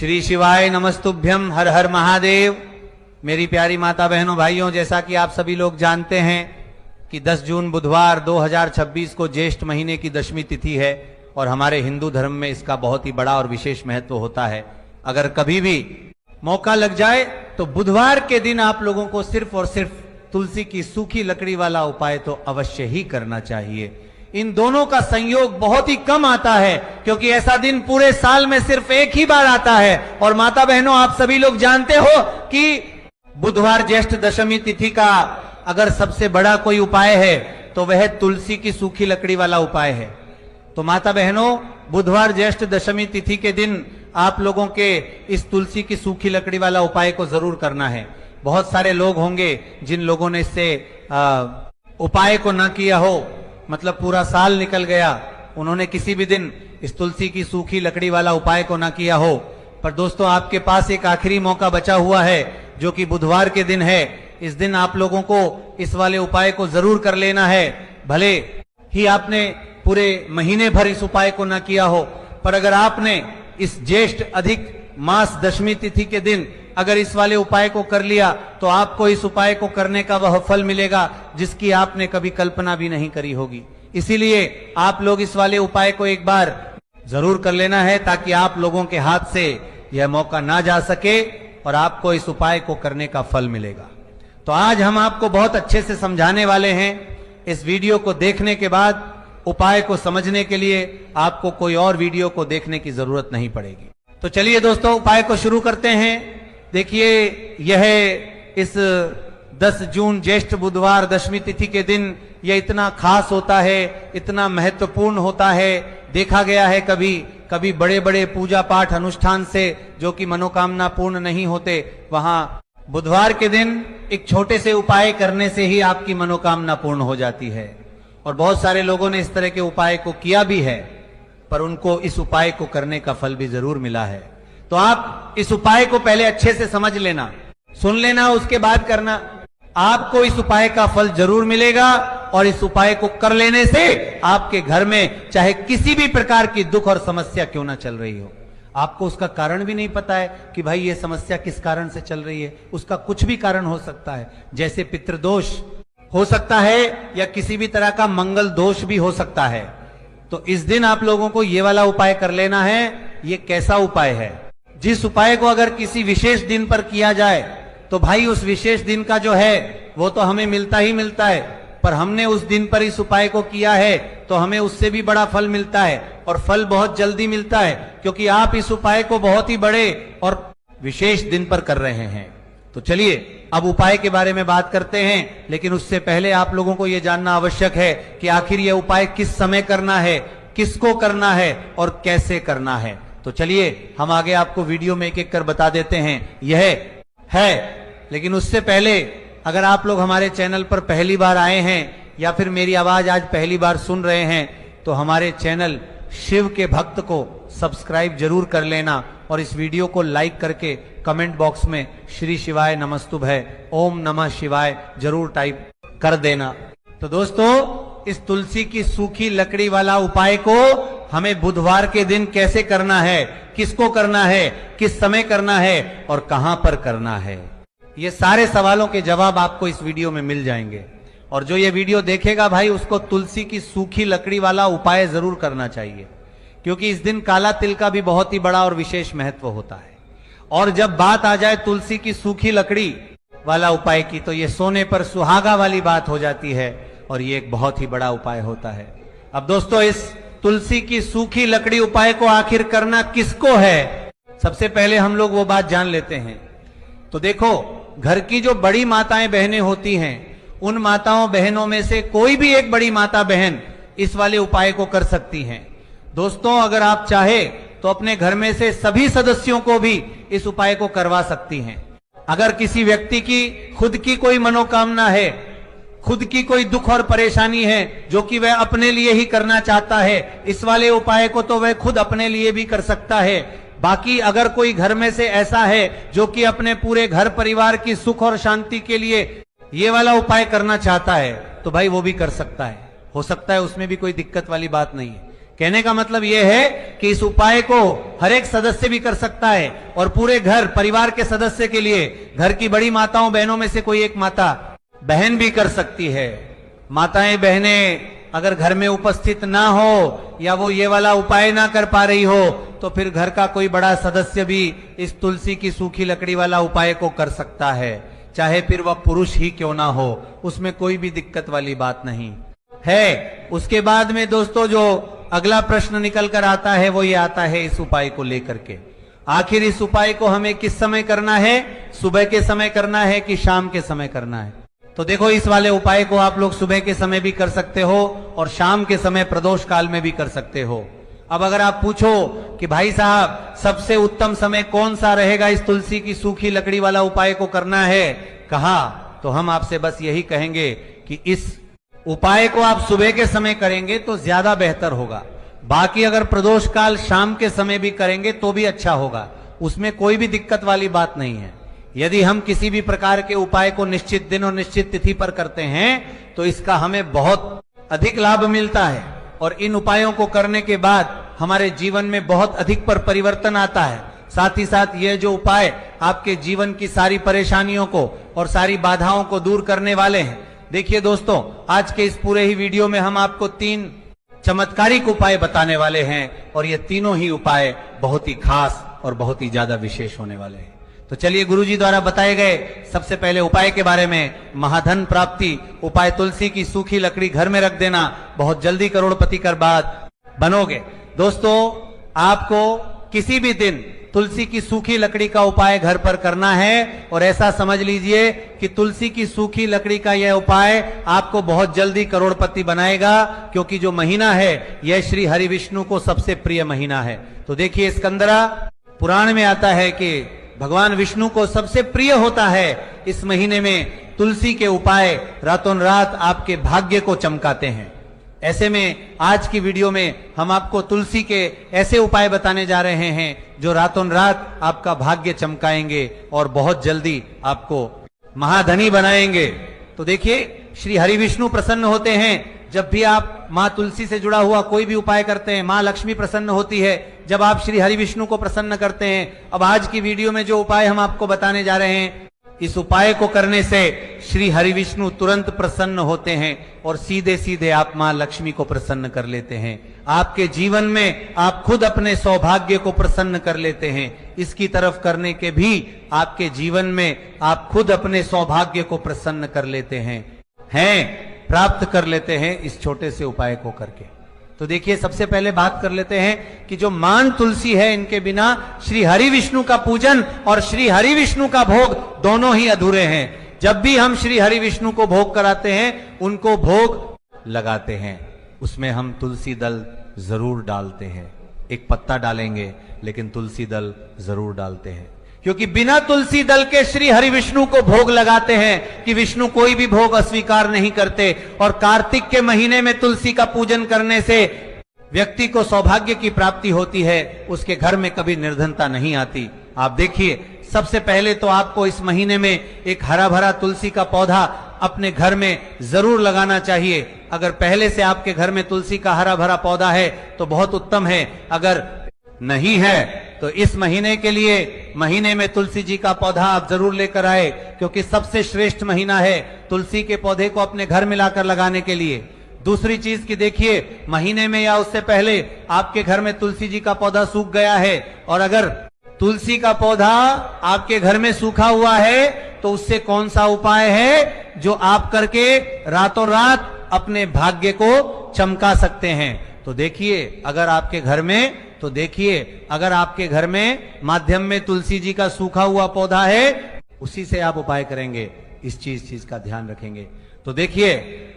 श्री शिवाय नमस्तुभ्यम, हर हर महादेव। मेरी प्यारी माता बहनों भाइयों, जैसा कि आप सभी लोग जानते हैं कि 10 जून बुधवार 2026 को ज्येष्ठ महीने की दशमी तिथि है और हमारे हिंदू धर्म में इसका बहुत ही बड़ा और विशेष महत्व होता है। अगर कभी भी मौका लग जाए तो बुधवार के दिन आप लोगों को सिर्फ और सिर्फ तुलसी की सूखी लकड़ी वाला उपाय तो अवश्य ही करना चाहिए। इन दोनों का संयोग बहुत ही कम आता है, क्योंकि ऐसा दिन पूरे साल में सिर्फ एक ही बार आता है। और माता बहनों, आप सभी लोग जानते हो कि बुधवार ज्येष्ठ दशमी तिथि का अगर सबसे बड़ा कोई उपाय है तो वह तुलसी की सूखी लकड़ी वाला उपाय है। तो माता बहनों, बुधवार ज्येष्ठ दशमी तिथि के दिन आप लोगों के इस तुलसी की सूखी लकड़ी वाला उपाय को जरूर करना है। बहुत सारे लोग होंगे जिन लोगों ने इससे उपाय को ना किया हो, मतलब पूरा साल निकल गया, उन्होंने किसी भी दिन इस तुलसी की सूखी लकड़ी वाला उपाय को ना किया हो। पर दोस्तों, आपके पास एक आखिरी मौका बचा हुआ है जो कि बुधवार के दिन है। इस दिन आप लोगों को इस वाले उपाय को जरूर कर लेना है। भले ही आपने पूरे महीने भर इस उपाय को ना किया हो, पर अगर आपने इस ज्येष्ठ अधिक मास दशमी तिथि के दिन अगर इस वाले उपाय को कर लिया तो आपको इस उपाय को करने का वह फल मिलेगा जिसकी आपने कभी कल्पना भी नहीं करी होगी। इसीलिए आप लोग इस वाले उपाय को एक बार जरूर कर लेना है, ताकि आप लोगों के हाथ से यह मौका ना जा सके और आपको इस उपाय को करने का फल मिलेगा। तो आज हम आपको बहुत अच्छे से समझाने वाले हैं। इस वीडियो को देखने के बाद उपाय को समझने के लिए आपको कोई और वीडियो को देखने की जरूरत नहीं पड़ेगी। तो चलिए दोस्तों, उपाय को शुरू करते हैं। देखिए, यह इस 10 जून ज्येष्ठ बुधवार दशमी तिथि के दिन यह इतना खास होता है, इतना महत्वपूर्ण होता है। देखा गया है कभी बड़े बड़े पूजा पाठ अनुष्ठान से जो कि मनोकामना पूर्ण नहीं होते, वहां बुधवार के दिन एक छोटे से उपाय करने से ही आपकी मनोकामना पूर्ण हो जाती है। और बहुत सारे लोगों ने इस तरह के उपाय को किया भी है, पर उनको इस उपाय को करने का फल भी जरूर मिला है। तो आप इस उपाय को पहले अच्छे से समझ लेना, सुन लेना, उसके बाद करना। आपको इस उपाय का फल जरूर मिलेगा और इस उपाय को कर लेने से आपके घर में चाहे किसी भी प्रकार की दुख और समस्या क्यों ना चल रही हो, आपको उसका कारण भी नहीं पता है कि भाई ये समस्या किस कारण से चल रही है, उसका कुछ भी कारण हो सकता है। जैसे पितृदोष हो सकता है या किसी भी तरह का मंगल दोष भी हो सकता है। तो इस दिन आप लोगों को ये वाला उपाय कर लेना है। ये कैसा उपाय है? जिस उपाय को अगर किसी विशेष दिन पर किया जाए तो भाई उस विशेष दिन का जो है वो तो हमें मिलता ही मिलता है, पर हमने उस दिन पर इस उपाय को किया है तो हमें उससे भी बड़ा फल मिलता है, और फल बहुत जल्दी मिलता है, क्योंकि आप इस उपाय को बहुत ही बड़े और विशेष दिन पर कर रहे हैं। तो चलिए अब उपाय के बारे में बात करते हैं, लेकिन उससे पहले आप लोगों को यह जानना आवश्यक है कि आखिर यह उपाय किस समय करना है, किसको करना है और कैसे करना है। तो चलिए हम आगे आपको वीडियो में एक एक कर बता देते हैं। यह है, लेकिन उससे पहले अगर आप लोग हमारे चैनल पर पहली बार आए हैं या फिर मेरी आवाज आज पहली बार सुन रहे हैं तो हमारे चैनल शिव के भक्त को सब्सक्राइब जरूर कर लेना और इस वीडियो को लाइक करके कमेंट बॉक्स में श्री शिवाय नमस्तुभ्य ओम नमः शिवाय जरूर टाइप कर देना। तो दोस्तों, इस तुलसी की सूखी लकड़ी वाला उपाय को हमें बुधवार के दिन कैसे करना है, किसको करना है, किस समय करना है और कहां पर करना है, ये सारे सवालों के जवाब आपको इस वीडियो में मिल जाएंगे। और जो ये वीडियो देखेगा भाई, उसको तुलसी की सूखी लकड़ी वाला उपाय जरूर करना चाहिए, क्योंकि इस दिन काला तिल का भी बहुत ही बड़ा और विशेष महत्व होता है। और जब बात आ जाए तुलसी की सूखी लकड़ी वाला उपाय की, तो ये सोने पर सुहागा वाली बात हो जाती है और ये एक बहुत ही बड़ा उपाय होता है। अब दोस्तों, इस तुलसी की सूखी लकड़ी उपाय को आखिर करना किसको है, सबसे पहले हम लोग वो बात जान लेते हैं। तो देखो, घर की जो बड़ी माताएं बहनें होती हैं, उन माताओं बहनों में से कोई भी एक बड़ी माता बहन इस वाले उपाय को कर सकती हैं। दोस्तों, अगर आप चाहे तो अपने घर में से सभी सदस्यों को भी इस उपाय को करवा सकती हैं। अगर किसी व्यक्ति की खुद की कोई मनोकामना है, खुद की कोई दुख और परेशानी है जो कि वह अपने लिए ही करना चाहता है, इस वाले उपाय को तो वह खुद अपने लिए भी कर सकता है। बाकी अगर कोई घर में से ऐसा है जो कि अपने पूरे घर परिवार की सुख और शांति के लिए ये वाला उपाय करना चाहता है, तो भाई वो भी कर सकता है। हो सकता है उसमें भी कोई दिक्कत वाली बात नहीं है, कहने का मतलब यह है कि इस उपाय को हर एक सदस्य भी कर सकता है और पूरे घर परिवार के सदस्य के लिए घर की बड़ी माताओं बहनों में से कोई एक माता बहन भी कर सकती है। माताएं बहनें अगर घर में उपस्थित ना हो या वो ये वाला उपाय ना कर पा रही हो तो फिर घर का कोई बड़ा सदस्य भी इस तुलसी की सूखी लकड़ी वाला उपाय को कर सकता है, चाहे फिर वह पुरुष ही क्यों ना हो, उसमें कोई भी दिक्कत वाली बात नहीं है। उसके बाद में दोस्तों जो अगला प्रश्न निकल कर आता है वो ये आता है इस उपाय को लेकर के, आखिर इस उपाय को हमें किस समय करना है, सुबह के समय करना है कि शाम के समय करना है। तो देखो इस वाले उपाय को आप लोग सुबह के समय भी कर सकते हो और शाम के समय प्रदोष काल में भी कर सकते हो। अब अगर आप पूछो कि भाई साहब सबसे उत्तम समय कौन सा रहेगा इस तुलसी की सूखी लकड़ी वाला उपाय को करना है, कहा, तो हम आपसे बस यही कहेंगे कि इस उपाय को आप सुबह के समय करेंगे तो ज्यादा बेहतर होगा। बाकी अगर प्रदोष काल शाम के समय भी करेंगे तो भी अच्छा होगा, उसमें कोई भी दिक्कत वाली बात नहीं है। यदि हम किसी भी प्रकार के उपाय को निश्चित दिन और निश्चित तिथि पर करते हैं तो इसका हमें बहुत अधिक लाभ मिलता है और इन उपायों को करने के बाद हमारे जीवन में बहुत अधिक परिवर्तन आता है। साथ ही साथ ये जो उपाय आपके जीवन की सारी परेशानियों को और सारी बाधाओं को दूर करने वाले हैं। देखिए दोस्तों, आज के इस पूरे ही वीडियो में हम आपको 3 चमत्कारिक उपाय बताने वाले हैं और ये तीनों ही उपाय बहुत ही खास और बहुत ही ज्यादा विशेष होने वाले हैं। तो चलिए गुरुजी द्वारा बताए गए सबसे पहले उपाय के बारे में, महाधन प्राप्ति उपाय, तुलसी की सूखी लकड़ी घर में रख देना, बहुत जल्दी करोड़पति कर बाद बनोगे। दोस्तों, आपको किसी भी दिन तुलसी की सूखी लकड़ी का उपाय घर पर करना है और ऐसा समझ लीजिए कि तुलसी की सूखी लकड़ी का यह उपाय आपको बहुत जल्दी करोड़पति बनाएगा, क्योंकि जो महीना है यह श्री हरि विष्णु को सबसे प्रिय महीना है। तो देखिए स्कंदरा पुराण में आता है कि भगवान विष्णु को सबसे प्रिय होता है इस महीने में तुलसी के उपाय रातों रात आपके भाग्य को चमकाते हैं। ऐसे में आज की वीडियो में हम आपको तुलसी के ऐसे उपाय बताने जा रहे हैं जो रातों रात आपका भाग्य चमकाएंगे और बहुत जल्दी आपको महाधनी बनाएंगे। तो देखिए श्री हरि विष्णु प्रसन्न होते हैं जब भी आप माँ तुलसी से जुड़ा हुआ कोई भी उपाय करते हैं। माँ लक्ष्मी प्रसन्न होती है जब आप श्री हरि विष्णु को प्रसन्न करते हैं। अब आज की वीडियो में जो उपाय हम आपको बताने जा रहे हैं, इस उपाय को करने से श्री हरि विष्णु तुरंत प्रसन्न होते हैं और सीधे सीधे आप मां लक्ष्मी को प्रसन्न कर लेते हैं। आपके जीवन में आप खुद अपने सौभाग्य को प्रसन्न कर लेते हैं। इसकी तरफ करने के भी आपके जीवन में आप खुद अपने सौभाग्य को प्रसन्न कर लेते हैं प्राप्त कर लेते हैं इस छोटे से उपाय को करके। तो देखिए सबसे पहले बात कर लेते हैं कि जो मान तुलसी है, इनके बिना श्री हरि विष्णु का पूजन और श्री हरि विष्णु का भोग दोनों ही अधूरे हैं। जब भी हम श्री हरि विष्णु को भोग कराते हैं, उनको भोग लगाते हैं, उसमें हम तुलसी दल जरूर डालते हैं। एक पत्ता डालेंगे लेकिन तुलसी दल जरूर डालते हैं, क्योंकि बिना तुलसी दल के श्री हरि विष्णु को भोग लगाते हैं कि विष्णु कोई भी भोग अस्वीकार नहीं करते। और कार्तिक के महीने में तुलसी का पूजन करने से व्यक्ति को सौभाग्य की प्राप्ति होती है, उसके घर में कभी निर्धनता नहीं आती। आप देखिए सबसे पहले तो आपको इस महीने में एक हरा भरा तुलसी का पौधा अपने घर में जरूर लगाना चाहिए। अगर पहले से आपके घर में तुलसी का हरा भरा पौधा है तो बहुत उत्तम है, अगर नहीं है तो इस महीने के लिए महीने में तुलसी जी का पौधा आप जरूर लेकर आए, क्योंकि सबसे श्रेष्ठ महीना है तुलसी के पौधे को अपने घर में लाकर लगाने के लिए। दूसरी चीज की देखिए, महीने में या उससे पहले आपके घर में तुलसी जी का पौधा सूख गया है और अगर तुलसी का पौधा आपके घर में सूखा हुआ है तो उससे कौन सा उपाय है जो आप करके रातों रात अपने भाग्य को चमका सकते हैं। तो देखिए अगर आपके घर में माध्यम में तुलसी जी का सूखा हुआ पौधा है, उसी से आप उपाय करेंगे। इस चीज का ध्यान रखेंगे। तो देखिए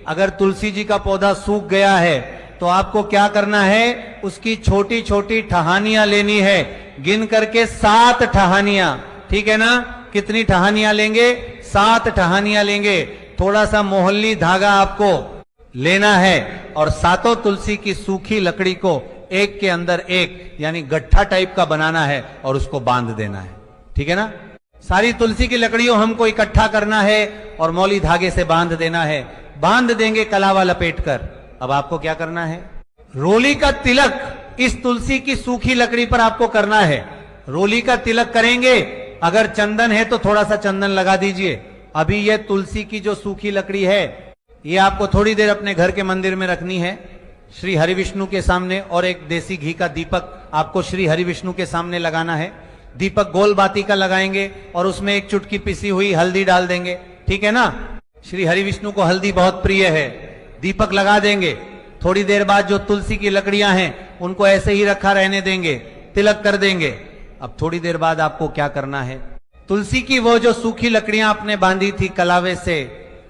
अगर तुलसी जी का पौधा सूख गया है तो आपको क्या करना है, उसकी छोटी छोटी टहनियां लेनी है, गिन करके 7 टहनियां, ठीक है ना। कितनी टहनियां लेंगे? 7 टहनियां लेंगे। थोड़ा सा मोहल्ली धागा आपको लेना है और 7 तुलसी की सूखी लकड़ी को एक के अंदर एक यानी गट्ठा टाइप का बनाना है और उसको बांध देना है, ठीक है ना। सारी तुलसी की लकड़ियों हमको इकट्ठा करना है और मौली धागे से बांध देना है। बांध देंगे कलावा लपेट कर। अब आपको क्या करना है, रोली का तिलक इस तुलसी की सूखी लकड़ी पर आपको करना है। रोली का तिलक करेंगे, अगर चंदन है तो थोड़ा सा चंदन लगा दीजिए। अभी ये तुलसी की जो सूखी लकड़ी है, ये आपको थोड़ी देर अपने घर के मंदिर में रखनी है, श्री हरि विष्णु के सामने, और एक देसी घी का दीपक आपको श्री हरि विष्णु के सामने लगाना है। दीपक गोल बाती का लगाएंगे और उसमें एक चुटकी पिसी हुई हल्दी डाल देंगे, ठीक है ना। श्री हरि विष्णु को हल्दी बहुत प्रिय है। दीपक लगा देंगे, थोड़ी देर बाद जो तुलसी की लकड़ियां हैं उनको ऐसे ही रखा रहने देंगे, तिलक कर देंगे। अब थोड़ी देर बाद आपको क्या करना है, तुलसी की वो जो सूखी लकड़ियां आपने बांधी थी कलावे से,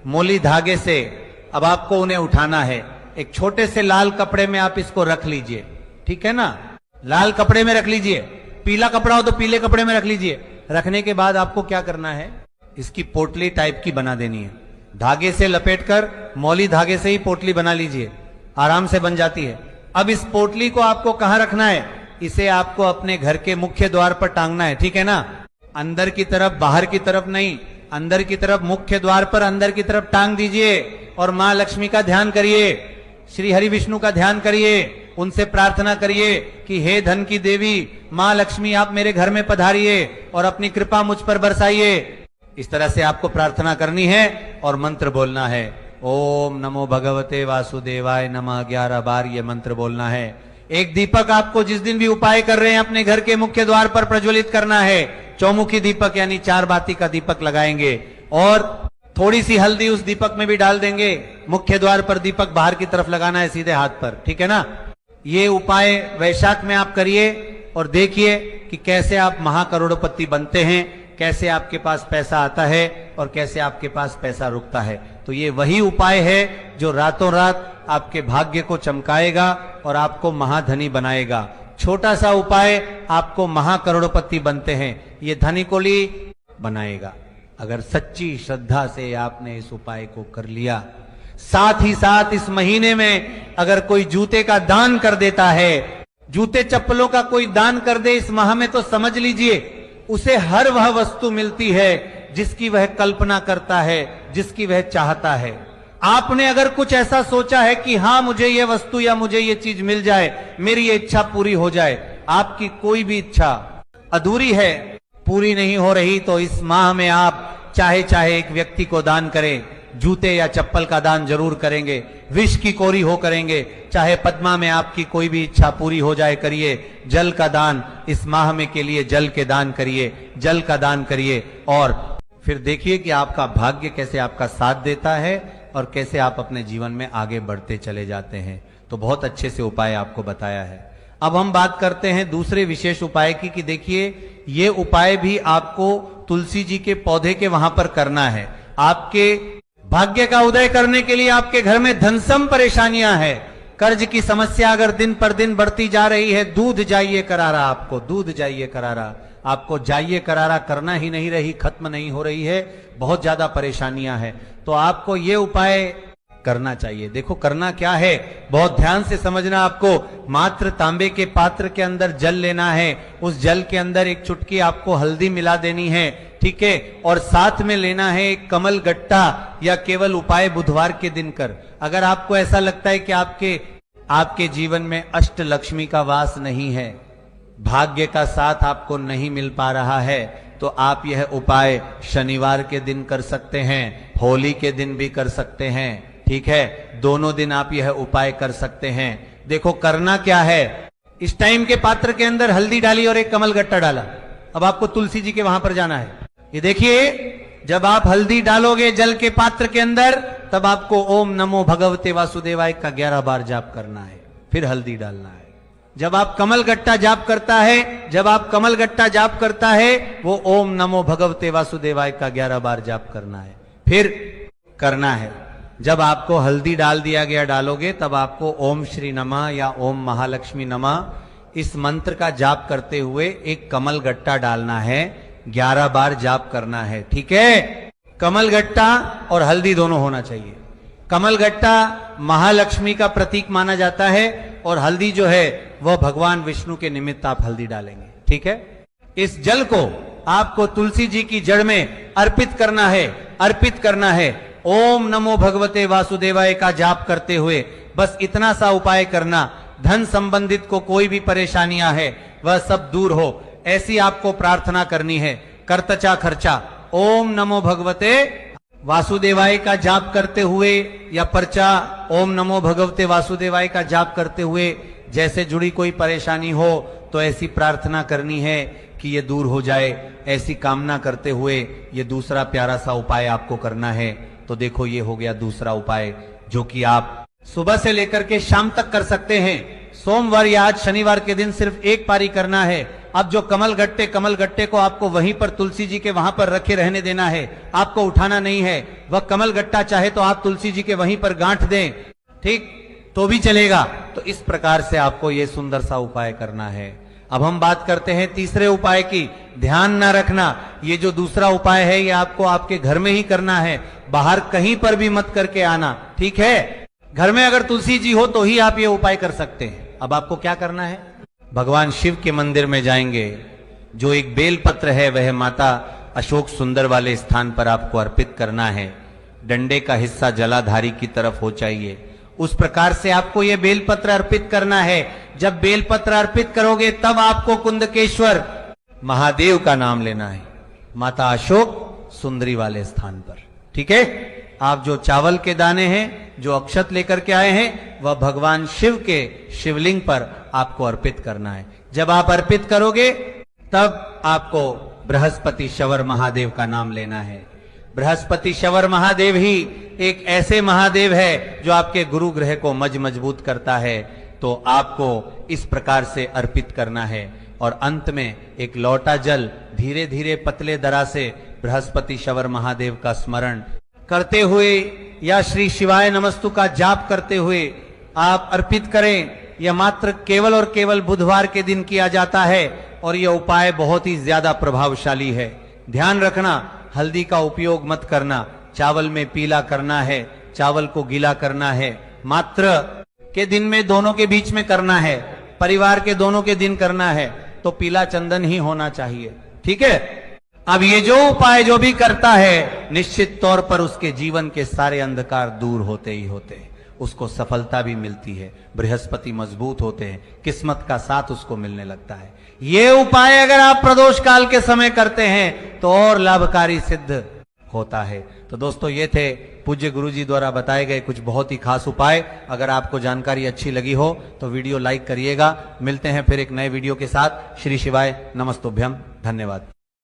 मोली धागे से, अब आपको उन्हें उठाना है। एक छोटे से लाल कपड़े में आप इसको रख लीजिए, ठीक है ना। लाल कपड़े में रख लीजिए, पीला कपड़ा हो तो पीले कपड़े में रख लीजिए। रखने के बाद आपको क्या करना है, इसकी पोटली टाइप की बना देनी है। धागे से लपेटकर, मौली धागे से ही पोटली बना लीजिए, आराम से बन जाती है। अब इस पोटली को आपको कहां रखना है, इसे आपको अपने घर के मुख्य द्वार पर टांगना है, ठीक है ना। अंदर की तरफ, बाहर की तरफ नहीं, अंदर की तरफ, मुख्य द्वार पर अंदर की तरफ टांग दीजिए। और मां लक्ष्मी का ध्यान करिए, श्री हरि विष्णु का ध्यान करिए, उनसे प्रार्थना करिए कि हे धन की देवी मां लक्ष्मी, आप मेरे घर में पधारिए और अपनी कृपा मुझ पर बरसाइए। इस तरह से आपको प्रार्थना करनी है और मंत्र बोलना है। ओम नमो भगवते वासुदेवाय नमः 11 बार ये मंत्र बोलना है। एक दीपक आपको जिस दिन भी उपाय कर रहे हैं अपने घर के मुख्य द्वार पर प्रज्वलित करना है। चौमुखी दीपक यानी 4 बाती का दीपक लगाएंगे और थोड़ी सी हल्दी उस दीपक में भी डाल देंगे। मुख्य द्वार पर दीपक बाहर की तरफ लगाना है, सीधे हाथ पर, ठीक है ना। ये उपाय वैशाख में आप करिए और देखिए कि कैसे आप महाकरोड़पति बनते हैं, कैसे आपके पास पैसा आता है और कैसे आपके पास पैसा रुकता है। तो ये वही उपाय है जो रातों रात आपके भाग्य को चमकाएगा और आपको महाधनी बनाएगा। छोटा सा उपाय आपको महाकरोड़पति बनते हैं, ये धनिकोली बनाएगा। अगर सच्ची श्रद्धा से आपने इस उपाय को कर लिया, साथ ही साथ इस महीने में अगर कोई जूते का दान कर देता है, जूते चप्पलों का कोई दान कर दे इस माह में, तो समझ लीजिए उसे हर वह वस्तु मिलती है जिसकी वह कल्पना करता है, जिसकी वह चाहता है। आपने अगर कुछ ऐसा सोचा है कि हाँ मुझे ये वस्तु या मुझे ये चीज मिल जाए, मेरी ये इच्छा पूरी हो जाए, आपकी कोई भी इच्छा अधूरी है, पूरी नहीं हो रही, तो इस माह में आप चाहे एक व्यक्ति को दान करें, जूते या चप्पल का दान जरूर करेंगे, विष की कोरी हो करेंगे, चाहे पद्मा में आपकी कोई भी इच्छा पूरी हो जाए करिए। जल का दान इस माह में के लिए जल के दान करिए, जल का दान करिए और फिर देखिए कि आपका भाग्य कैसे आपका साथ देता है और कैसे आप अपने जीवन में आगे बढ़ते चले जाते हैं। तो बहुत अच्छे से उपाय आपको बताया है। अब हम बात करते हैं दूसरे विशेष उपाय की कि देखिए ये उपाय भी आपको तुलसी जी के पौधे के वहां पर करना है। आपके भाग्य का उदय करने के लिए आपके घर में धनसम परेशानियां हैं, कर्ज की समस्या अगर दिन पर दिन बढ़ती जा रही है, दूध जाइए करारा, आपको दूध जाइए करारा, आपको जाइए करारा करना ही नहीं रही, खत्म नहीं हो रही है, बहुत ज्यादा परेशानियां हैं, तो आपको ये उपाय करना चाहिए। देखो करना क्या है, बहुत ध्यान से समझना। आपको मात्र तांबे के पात्र के अंदर जल लेना है, उस जल के अंदर एक चुटकी आपको हल्दी मिला देनी है, ठीक है, और साथ में लेना है एक कमल गट्टा, या केवल उपाय बुधवार के दिन कर। अगर आपको ऐसा लगता है कि आपके जीवन में अष्ट लक्ष्मी का वास नहीं है, भाग्य का साथ आपको नहीं मिल पा रहा है, तो आप यह उपाय शनिवार के दिन कर सकते हैं, होली के दिन भी कर सकते हैं, ठीक है, दोनों दिन आप यह उपाय कर सकते हैं। देखो करना क्या है, इस टाइम के पात्र के अंदर हल्दी डाली और एक कमल गट्टा डाला। अब आपको तुलसी जी के वहां पर जाना है। ये देखिए जब आप हल्दी डालोगे जल के पात्र के अंदर, तब आपको ओम नमो भगवते वासुदेवाय का 11 बार जाप करना है, फिर हल्दी डालना है। जब आप कमल गट्टा जाप करता है, वो ओम नमो भगवते वासुदेवाय का 11 बार जाप करना है, फिर करना है। जब आपको हल्दी डाल दिया गया डालोगे, तब आपको ओम श्री नमः या ओम महालक्ष्मी नमः इस मंत्र का जाप करते हुए एक कमल गट्टा डालना है, 11 बार जाप करना है, ठीक है। कमल गट्टा और हल्दी दोनों होना चाहिए। कमल गट्टा महालक्ष्मी का प्रतीक माना जाता है और हल्दी जो है वह भगवान विष्णु के निमित्त आप हल्दी डालेंगे, ठीक है। इस जल को आपको तुलसी जी की जड़ में अर्पित करना है। ओम नमो भगवते वासुदेवाय का जाप करते हुए बस इतना सा उपाय करना। धन संबंधित को कोई भी परेशानियां है वह सब दूर हो, ऐसी आपको प्रार्थना करनी है। कर्तचा खर्चा ओम नमो भगवते वासुदेवाय का जाप करते हुए या पर्चा ओम नमो भगवते वासुदेवाय का जाप करते हुए जैसे जुड़ी कोई परेशानी हो तो ऐसी प्रार्थना करनी है कि ये दूर हो जाए। ऐसी कामना करते हुए ये दूसरा प्यारा सा उपाय आपको करना है। तो देखो ये हो गया दूसरा उपाय जो कि आप सुबह से लेकर के शाम तक कर सकते हैं। सोमवार या आज शनिवार के दिन सिर्फ एक पारी करना है। अब जो कमल गट्टे को आपको वहीं पर तुलसी जी के वहां पर रखे रहने देना है, आपको उठाना नहीं है। वह कमल गट्टा चाहे तो आप तुलसी जी के वहीं पर गांठ दें, ठीक तो भी चलेगा। तो इस प्रकार से आपको ये सुंदर सा उपाय करना है। अब हम बात करते हैं तीसरे उपाय की। ध्यान ना रखना, ये जो दूसरा उपाय है ये आपको आपके घर में ही करना है, बाहर कहीं पर भी मत करके आना, ठीक है। घर में अगर तुलसी जी हो तो ही आप ये उपाय कर सकते हैं। अब आपको क्या करना है, भगवान शिव के मंदिर में जाएंगे, जो एक बेलपत्र है वह माता अशोक सुंदर वाले स्थान पर आपको अर्पित करना है। डंडे का हिस्सा जलाधारी की तरफ हो चाहिए, उस प्रकार से आपको यह बेलपत्र अर्पित करना है। जब बेलपत्र अर्पित करोगे तब आपको कुंदकेश्वर महादेव का नाम लेना है, माता अशोक सुंदरी वाले स्थान पर, ठीक है। आप जो चावल के दाने हैं, जो अक्षत लेकर के आए हैं, वह भगवान शिव के शिवलिंग पर आपको अर्पित करना है। जब आप अर्पित करोगे तब आपको बृहस्पति शवर महादेव का नाम लेना है। बृहस्पति शवर महादेव ही एक ऐसे महादेव है जो आपके गुरु ग्रह को मजबूत करता है। तो आपको इस प्रकार से अर्पित करना है और अंत में एक लौटा जल धीरे धीरे पतले दरा से बृहस्पति शवर महादेव का स्मरण करते हुए या श्री शिवाय नमस्तु का जाप करते हुए आप अर्पित करें। यह मात्र केवल और केवल बुधवार के दिन किया जाता है और यह उपाय बहुत ही ज्यादा प्रभावशाली है। ध्यान रखना, हल्दी का उपयोग मत करना। चावल में पीला करना है, चावल को गीला करना है। मात्र के दिन में दोनों के बीच में करना है, परिवार के दोनों के दिन करना है, तो पीला चंदन ही होना चाहिए, ठीक है। अब ये जो उपाय जो भी करता है निश्चित तौर पर उसके जीवन के सारे अंधकार दूर होते ही होते हैं, उसको सफलता भी मिलती है, बृहस्पति मजबूत होते हैं, किस्मत का साथ उसको मिलने लगता है। ये उपाय अगर आप प्रदोष काल के समय करते हैं तो और लाभकारी सिद्ध होता है। तो दोस्तों ये थे पूज्य गुरु जी द्वारा बताए गए कुछ बहुत ही खास उपाय। अगर आपको जानकारी अच्छी लगी हो तो वीडियो लाइक करिएगा। मिलते हैं फिर एक नए वीडियो के साथ। श्री शिवाय नमस्तुभ्यम, धन्यवाद।